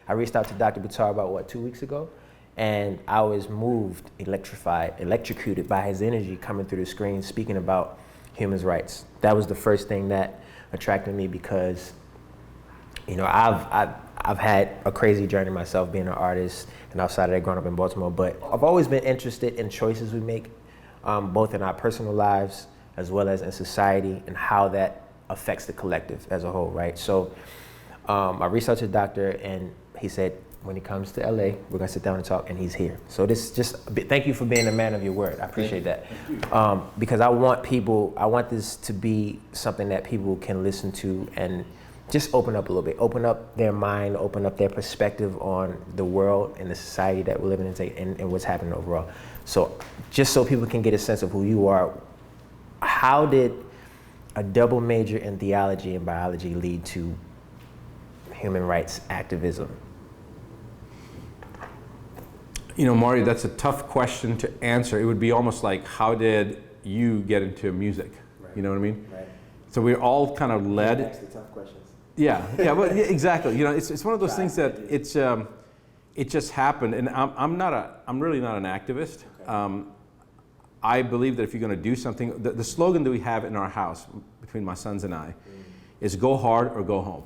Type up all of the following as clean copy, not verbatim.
I reached out to Dr. Buttar about, what, 2 weeks ago? And I was moved, electrocuted by his energy coming through the screen, speaking about human rights. That was the first thing that attracted me because, you know, I've had a crazy journey myself being an artist and outside of that growing up in Baltimore, but I've always been interested in choices we make, both in our personal lives as well as in society and how that affects the collective as a whole, right? So I reached out to the doctor and he said, when he comes to LA, we're gonna sit down and talk, and he's here. So this just, thank you for being a man of your word. I appreciate that. Because I want this to be something that people can listen to and just open up a little bit, open up their mind, open up their perspective on the world and the society that we're living in and what's happening overall. So just so people can get a sense of who you are, how did a double major in theology and biology lead to human rights activism? You know, Marty, that's a tough question to answer. It would be almost like, how did you get into music? Right. You know what I mean? Right. So we're all kind of led. That's the tough questions. Yeah, well, yeah, exactly. You know, it's one of those things that it just happened, and I'm really not an activist. Okay. I believe that if you're going to do something, the slogan that we have in our house between my sons and I is go hard or go home.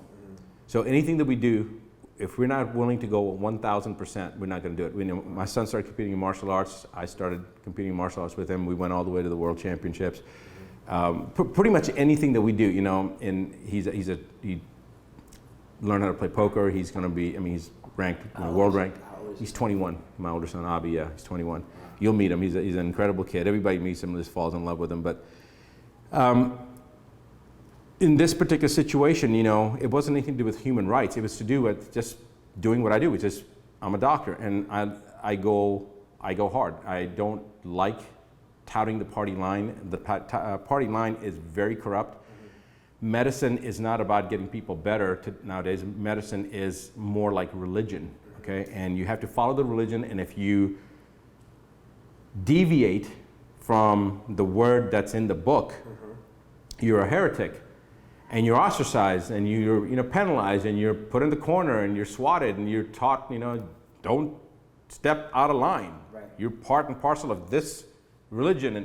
So anything that we do, if we're not willing to go 1,000%, we're not going to do it. My son started competing in martial arts. I started competing in martial arts with him. We went all the way to the world championships. Pretty much anything that we do, you know, and he learned how to play poker. He's going to be, I mean, he's ranked, world ranked. He's 21. My older son, Abi, yeah, he's 21. You'll meet him. He's an incredible kid. Everybody meets him and just falls in love with him. But in this particular situation, you know, it wasn't anything to do with human rights. It was to do with just doing what I do, which is I'm a doctor, and I go hard. I don't like touting the party line. The party line is very corrupt. Medicine is not about getting people better nowadays. Medicine is more like religion, okay? And you have to follow the religion, and if you deviate from the word that's in the book, you're a heretic. And you're ostracized, and you're penalized, and you're put in the corner, and you're swatted, and you're taught, you know, don't step out of line. Right. You're part and parcel of this religion,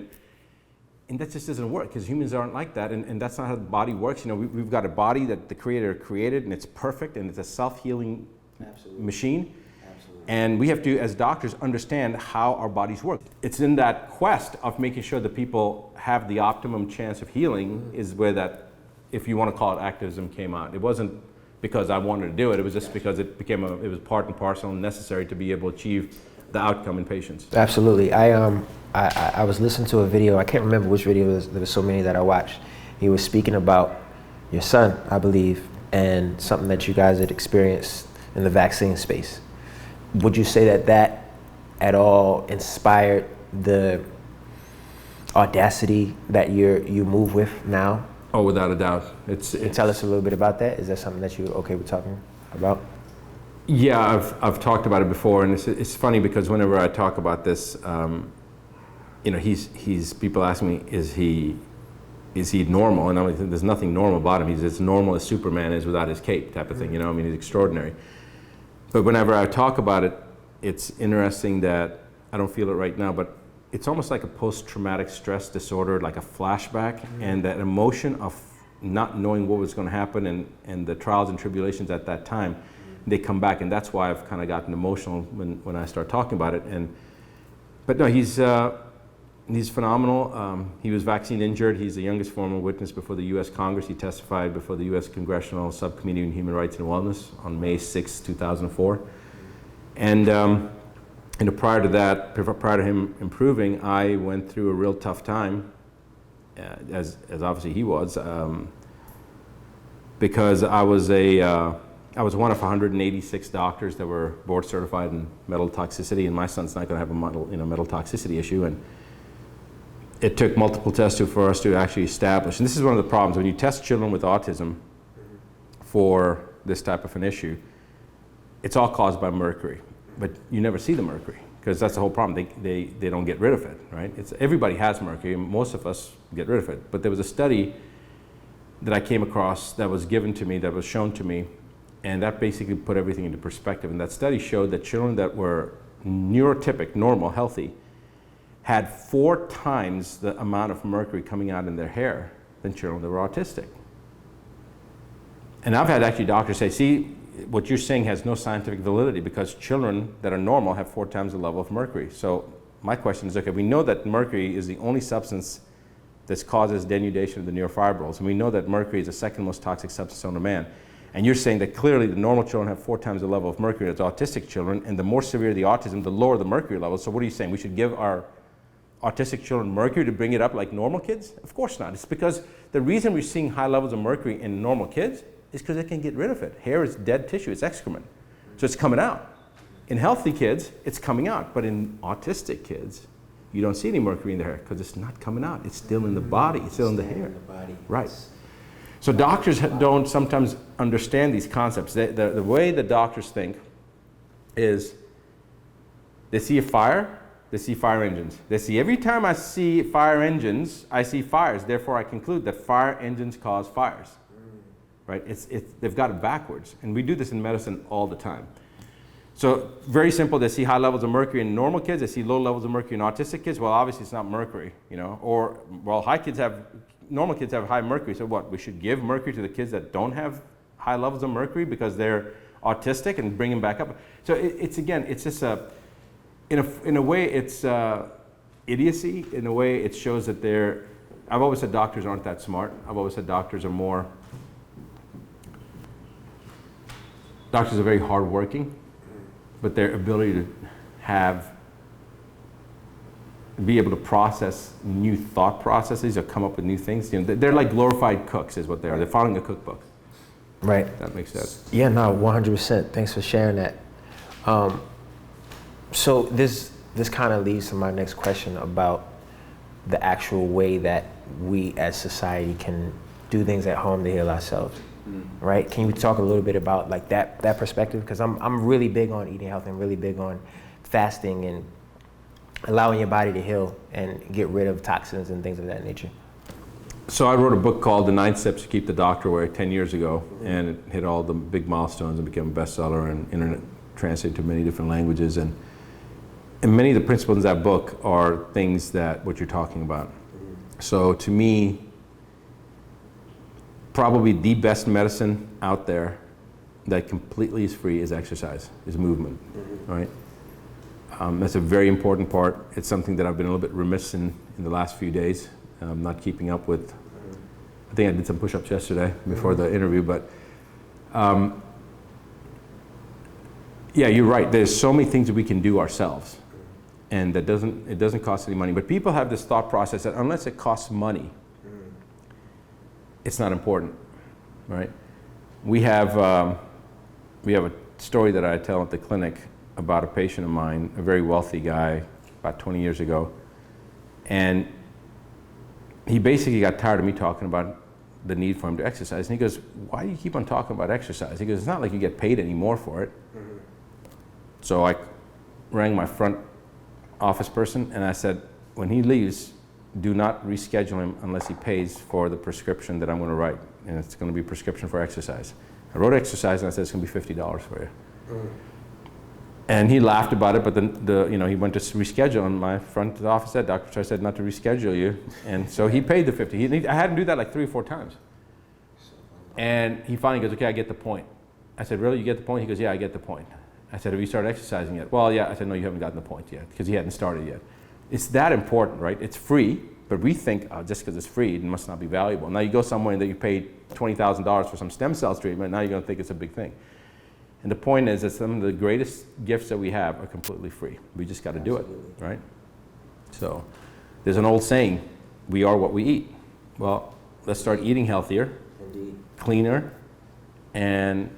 and that just doesn't work because humans aren't like that, and that's not how the body works. You know, we've got a body that the Creator created, and it's perfect, and it's a self-healing machine. Absolutely. And we have to, as doctors, understand how our bodies work. It's in that quest of making sure that people have the optimum chance of healing is where that, if you want to call it activism, came out. It wasn't because I wanted to do it. It was just because it was part and parcel and necessary to be able to achieve the outcome in patients. Absolutely. I was listening to a video. I can't remember which video. There was so many that I watched. He was speaking about your son, I believe, and something that you guys had experienced in the vaccine space. Would you say that at all inspired the audacity that you move with now? Oh, without a doubt. Tell us a little bit about that. Is that something that you're okay with talking about? Yeah, I've talked about it before, and it's funny because whenever I talk about this, you know, he's people ask me, is he normal? And I'm like, there's nothing normal about him. He's as normal as Superman is without his cape, type of thing. You know, I mean, he's extraordinary. But whenever I talk about it, it's interesting that I don't feel it right now, but it's almost like a post-traumatic stress disorder, like a flashback, and that emotion of not knowing what was going to happen and the trials and tribulations at that time, they come back, and that's why I've kind of gotten emotional when I start talking about it. But no, he's phenomenal. He was vaccine injured. He's the youngest former witness before the U.S. Congress. He testified before the U.S. Congressional Subcommittee on Human Rights and Wellness on May 6, 2004. And prior to that, prior to him improving, I went through a real tough time, as obviously he was, because I was one of 186 doctors that were board certified in metal toxicity, and my son's not going to have a metal toxicity issue, and it took multiple tests for us to actually establish. And this is one of the problems when you test children with autism for this type of an issue. It's all caused by mercury. But you never see the mercury because that's the whole problem. They don't get rid of it, right? Everybody has mercury, and most of us get rid of it. But there was a study that I came across that was given to me, that was shown to me, And that basically put everything into perspective. And that study showed that children that were neurotypic, normal, healthy, had 4 times the amount of mercury coming out in their hair than children that were autistic. And I've had actually doctors say, see, what you're saying has no scientific validity because children that are normal have 4 times the level of mercury. So my question is, okay, we know that mercury is the only substance that causes denudation of the neurofibrils, and we know that mercury is the second most toxic substance known to man. And you're saying that clearly the normal children have 4 times the level of mercury as autistic children, and the more severe the autism, the lower the mercury level. So what are you saying? We should give our autistic children mercury to bring it up like normal kids? Of course not. It's because the reason we're seeing high levels of mercury in normal kids is because they can get rid of it. Hair is dead tissue, it's excrement. So it's coming out. In healthy kids, it's coming out. But in autistic kids, you don't see any mercury in the hair because it's not coming out. It's still in the body, it's still in the hair. Right. So doctors don't sometimes understand these concepts. The way the doctors think is they see a fire, they see fire engines. They see every time I see fire engines, I see fires. Therefore, I conclude that fire engines cause fires. Right? They've got it backwards. And we do this in medicine all the time. So very simple, they see high levels of mercury in normal kids, they see low levels of mercury in autistic kids. Well, obviously it's not mercury, you know, or, well, normal kids have high mercury, so what? We should give mercury to the kids that don't have high levels of mercury because they're autistic and bring them back up. So it's just in a way, it's idiocy. In a way, it shows that I've always said doctors aren't that smart. I've always said doctors are very hardworking, but their ability to be able to process new thought processes or come up with new things, you know, they're like glorified cooks is what they are. They're following a cookbook. Right. That makes sense. Yeah, no, 100%. Thanks for sharing that. So this kind of leads to my next question about the actual way that we as society can do things at home to heal ourselves. Right? Can you talk a little bit about like that perspective? Because I'm really big on eating healthy. I'm really big on fasting and allowing your body to heal and get rid of toxins and things of that nature. So I wrote a book called The 9 Steps to Keep the Doctor Away 10 years ago, and it hit all the big milestones and became a bestseller and internet translated to many different languages. And many of the principles in that book are things that what you're talking about. So to me, probably the best medicine out there that completely is free is exercise, is movement, right? That's a very important part. It's something that I've been a little bit remiss in the last few days. I'm not keeping up with. I think I did some push-ups yesterday before the interview, but yeah, you're right. There's so many things that we can do ourselves, and it doesn't cost any money. But people have this thought process that unless it costs money, it's not important, right? We have a story that I tell at the clinic about a patient of mine, a very wealthy guy, about 20 years ago, and he basically got tired of me talking about the need for him to exercise. And he goes, why do you keep on talking about exercise? He goes, it's not like you get paid any more for it. So I rang my front office person and I said, when he leaves, do not reschedule him unless he pays for the prescription that I'm going to write. And it's going to be a prescription for exercise. I wrote exercise and I said, it's going to be $50 for you. And he laughed about it, but he went to reschedule, and my front office said, Dr. Char said not to reschedule you. And so he paid the $50. I had him do that like 3 or 4 times. And he finally goes, okay, I get the point. I said, really, you get the point? He goes, yeah, I get the point. I said, have you started exercising yet? Well, yeah. I said, no, you haven't gotten the point yet, because he hadn't started yet. It's that important, right? It's free, but we think, just because it's free, it must not be valuable. Now you go somewhere that you paid $20,000 for some stem cell treatment, now you're going to think it's a big thing. And the point is that some of the greatest gifts that we have are completely free. We just got to do it, right? So there's an old saying, we are what we eat. Well, let's start eating healthier, cleaner, and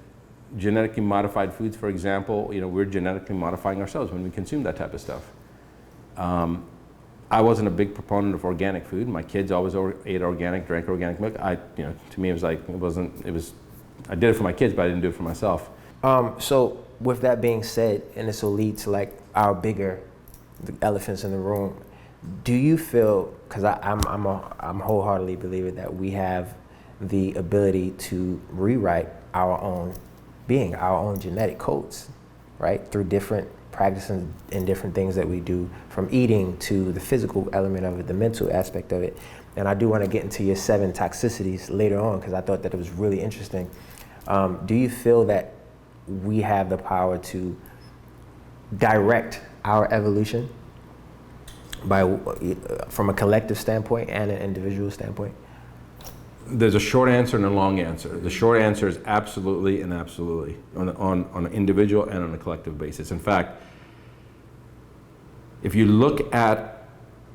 genetically modified foods, for example. We're genetically modifying ourselves when we consume that type of stuff. I wasn't a big proponent of organic food. My kids always ate organic, drank organic milk. To me, it was like, I did it for my kids, but I didn't do it for myself. So with that being said, and this will lead to like the elephants in the room, do you feel, because I'm wholeheartedly believing that we have the ability to rewrite our own being, our own genetic codes, right? Through different practices and different things that we do, from eating to the physical element of it, the mental aspect of it. And I do want to get into your 7 toxicities later on, because I thought that it was really interesting. Do you feel that we have the power to direct our evolution from a collective standpoint and an individual standpoint? There's a short answer and a long answer. The short answer is absolutely and absolutely on an individual and on a collective basis. In fact, if you look at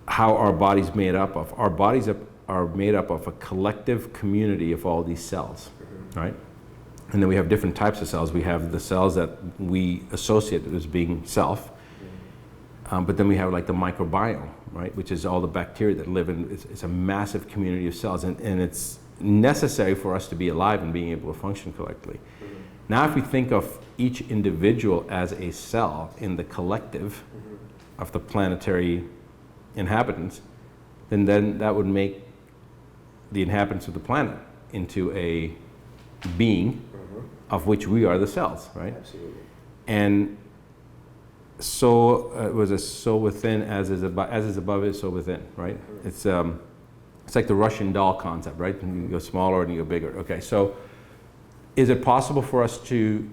how our body's made up of, our bodies are made up of a collective community of all these cells, right? And then we have different types of cells. We have the cells that we associate as being self, but then we have like the microbiome, right? Which is all the bacteria that live in, it's a massive community of cells, and it's necessary for us to be alive and being able to function collectively. Now, if we think of each individual as a cell in the collective of the planetary inhabitants, then that would make the inhabitants of the planet into a being of which we are the cells, right? Absolutely. And so was a so within as is above is so within, right? It's like the Russian doll concept, right? And you go smaller and you go bigger. Okay, so is it possible for us to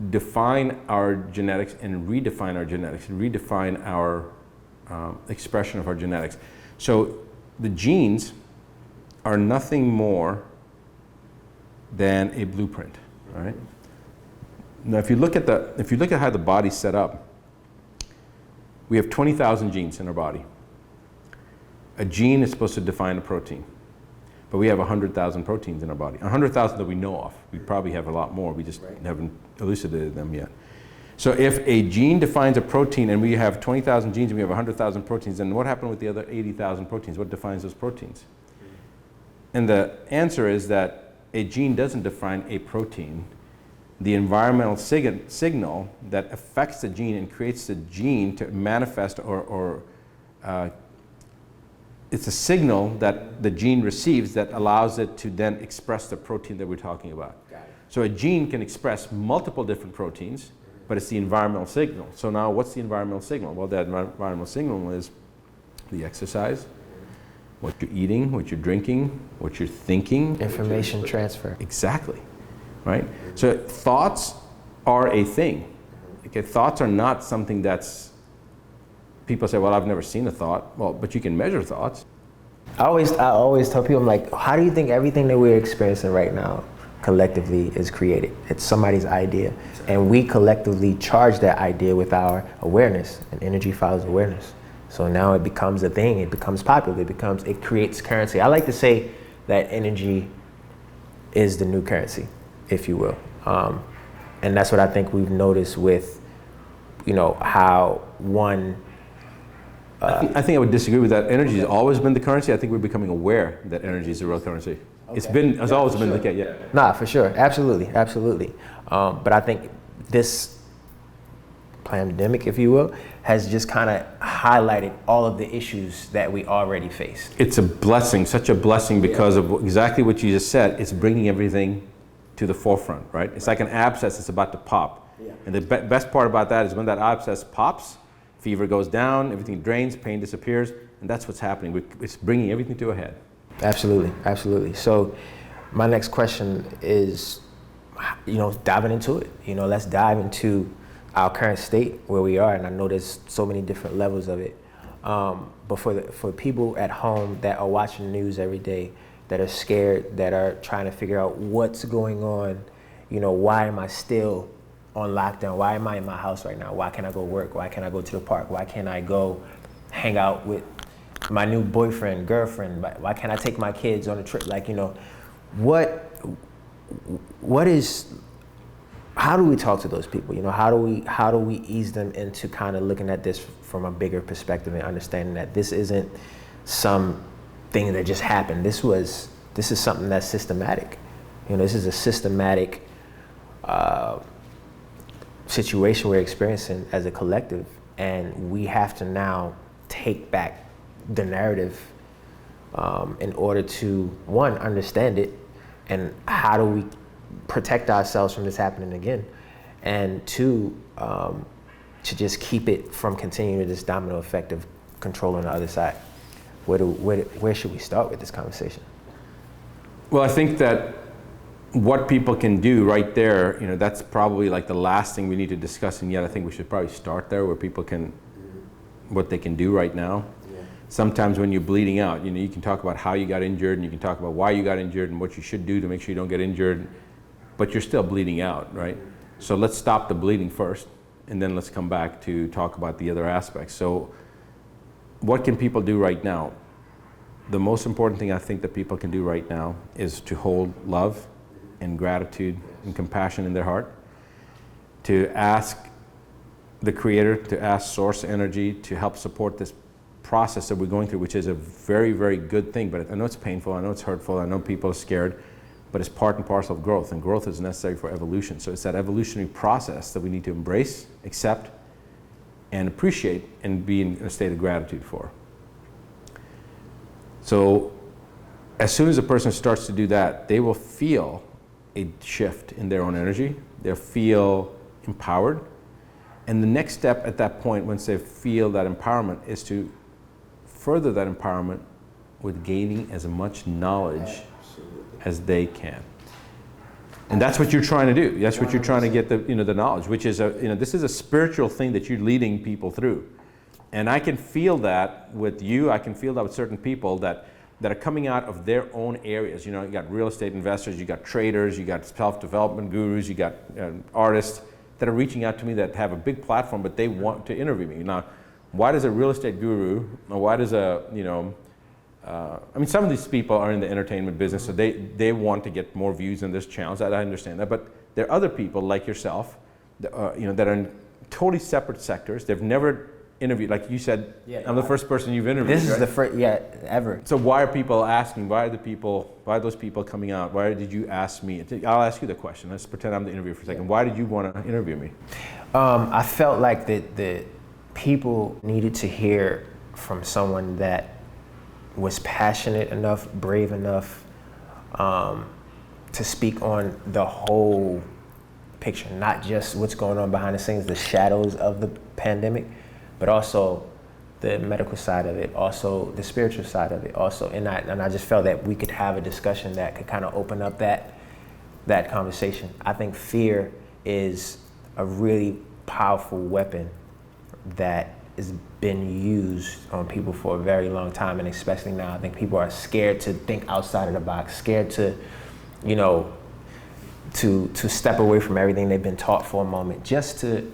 define our genetics and redefine our genetics and redefine our expression of our genetics? So the genes are nothing more than a blueprint, all right? Now, if you look at how the body's set up, we have 20,000 genes in our body. A gene is supposed to define a protein, but we have 100,000 proteins in our body. 100,000 that we know of. We probably have a lot more. We just haven't elucidated them yet. So if a gene defines a protein and we have 20,000 genes and we have 100,000 proteins, then what happened with the other 80,000 proteins? What defines those proteins? And the answer is that a gene doesn't define a protein. The environmental signal that affects the gene and creates the gene to manifest it's a signal that the gene receives that allows it to then express the protein that we're talking about. So a gene can express multiple different proteins, but it's the environmental signal. So now what's the environmental signal? Well, that environmental signal is the exercise, what you're eating, what you're drinking, what you're thinking. Information transfer. Exactly, right? So thoughts are a thing. Okay, thoughts are not something that's, people say, well, I've never seen a thought. Well, but you can measure thoughts. I always tell people, I'm like, how do you think everything that we're experiencing right now collectively is created? It's somebody's idea. And we collectively charge that idea with our awareness, and energy follows awareness. So now it becomes a thing, it becomes popular, it creates currency. I like to say that energy is the new currency, if you will. And that's what I think we've noticed with, how one... I think I would disagree with that. Energy has always been the currency. I think we're becoming aware that energy is the real currency. Okay. It's always been the case, yeah. Nah, for sure, absolutely. But I think this pandemic, if you will, has just kind of highlighted all of the issues that we already faced. It's a blessing, such a blessing, because of exactly what you just said. It's bringing everything to the forefront, right? It's like an abscess that's about to pop. Yeah. And the best part about that is when that abscess pops, fever goes down, everything drains, pain disappears, and that's what's happening. It's bringing everything to a head. Absolutely. So my next question is, diving into it. Let's dive into our current state, where we are, and I know there's so many different levels of it. But for people at home that are watching the news every day, that are scared, that are trying to figure out what's going on, why am I still on lockdown? Why am I in my house right now? Why can't I go work? Why can't I go to the park? Why can't I go hang out with my new boyfriend, girlfriend? Why can't I take my kids on a trip? How do we talk to those people? How do we ease them into kind of looking at this from a bigger perspective and understanding that this isn't some thing that just happened. This is something that's systematic. This is a systematic situation we're experiencing as a collective, and we have to now take back the narrative in order to, one, understand it, and how do we protect ourselves from this happening again, and two, to just keep it from continuing this domino effect of control on the other side. Where should we start with this conversation? Well, I think that what people can do right there, that's probably like the last thing we need to discuss, and yet I think we should probably start there, where people can, what they can do right now. Yeah. Sometimes when you're bleeding out, you can talk about how you got injured, and you can talk about why you got injured and what you should do to make sure you don't get injured, but you're still bleeding out, right? So let's stop the bleeding first, and then let's come back to talk about the other aspects. So what can people do right now? The most important thing I think that people can do right now is to hold love and gratitude and compassion in their heart, to ask the Creator, to ask Source Energy to help support this process that we're going through, which is a very, very good thing. But I know it's painful, I know it's hurtful, I know people are scared, but it's part and parcel of growth, and growth is necessary for evolution. So it's that evolutionary process that we need to embrace, accept, and appreciate, and be in a state of gratitude for. So as soon as a person starts to do that, they will feel a shift in their own energy. They'll feel empowered. And the next step at that point, once they feel that empowerment, is to further that empowerment with gaining as much knowledge as they can. And that's what you're trying to do. That's what you're trying to get the knowledge, which is this is a spiritual thing that you're leading people through. And I can feel that with you. I can feel that with certain people that are coming out of their own areas. You got real estate investors, you got traders, you got self-development gurus, you got artists that are reaching out to me that have a big platform, but they want to interview me. Now, why does a real estate guru, or why does some of these people are in the entertainment business, so they want to get more views on this channel. I understand that, but there are other people like yourself, that are in totally separate sectors. They've never interviewed, like you said. Yeah, I'm the first person you've interviewed. This is right? The first, ever. So why are people asking? Why are those people coming out? Why did you ask me? I'll ask you the question. Let's pretend I'm the interviewer for a second. Why did you want to interview me? I felt like the people needed to hear from someone that was passionate enough, brave enough to speak on the whole picture, not just what's going on behind the scenes, the shadows of the pandemic, but also the medical side of it, also the spiritual side of it, also, and I just felt that we could have a discussion that could kind of open up that conversation. I think fear is a really powerful weapon that has been used on people for a very long time, and especially now, I think people are scared to think outside of the box, scared to, to step away from everything they've been taught for a moment, just to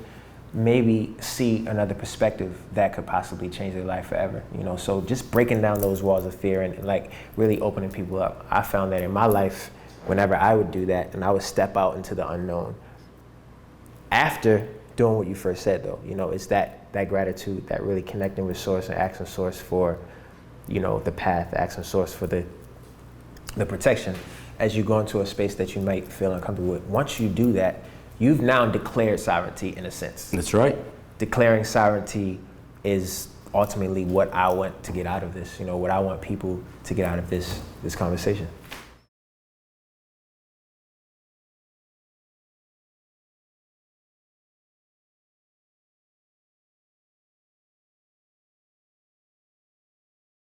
maybe see another perspective that could possibly change their life forever. So just breaking down those walls of fear and like really opening people up. I found that in my life, whenever I would do that and I would step out into the unknown, after doing what you first said though, it's that gratitude, that really connecting with Source and asking Source for, the path, asking Source for the protection as you go into a space that you might feel uncomfortable with. Once you do that, you've now declared sovereignty in a sense. That's right. Declaring sovereignty is ultimately what I want to get out of this, what I want people to get out of this conversation.